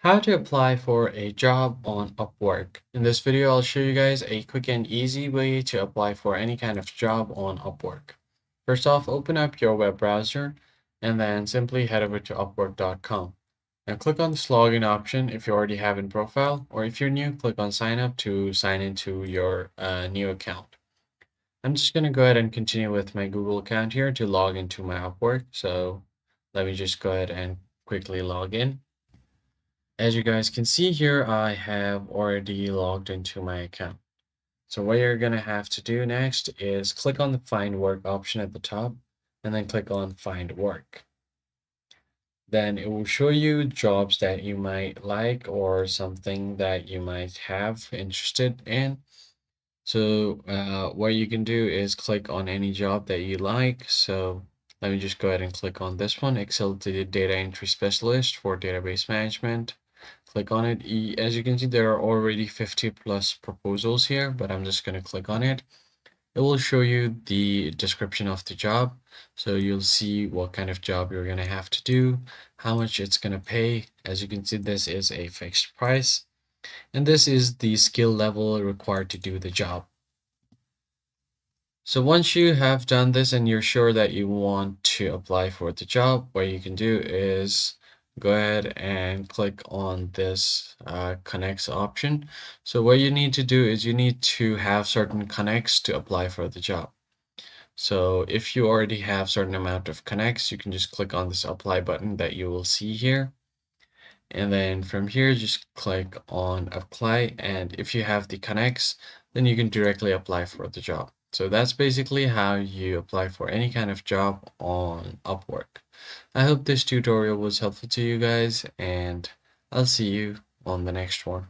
How to apply for a job on Upwork. In this video, I'll show you guys a quick and easy way to apply for any kind of job on Upwork. First off, open up your web browser and then simply head over to upwork.com. Now click on this login option if you already have a profile, or if you're new, click on sign up to sign into your new account. I'm just going to go ahead and continue with my Google account here to log into my Upwork. So let me just go ahead and quickly log in. As you guys can see here, I have already logged into my account. So what you're going to have to do next is click on the Find Work option at the top and then click on Find Work. Then it will show you jobs that you might like or something that you might have interested in. So what you can do is click on any job that you like. So let me just go ahead and click on this one, Excel Data Entry Specialist for Database Management. Click on it. As you can see, there are already 50 plus proposals here, but I'm just going to click on it. It will show you the description of the job. So you'll see what kind of job you're going to have to do, how much it's going to pay. As you can see, this is a fixed price, and this is the skill level required to do the job. So once you have done this and you're sure that you want to apply for the job, what you can do is go ahead and click on this connects option. So what you need to do is you need to have certain connects to apply for the job. So if you already have certain amount of connects, you can just click on this apply button that you will see here. And then from here, just click on apply. And if you have the connects, then you can directly apply for the job. So that's basically how you apply for any kind of job on Upwork. I hope this tutorial was helpful to you guys, and I'll see you on the next one.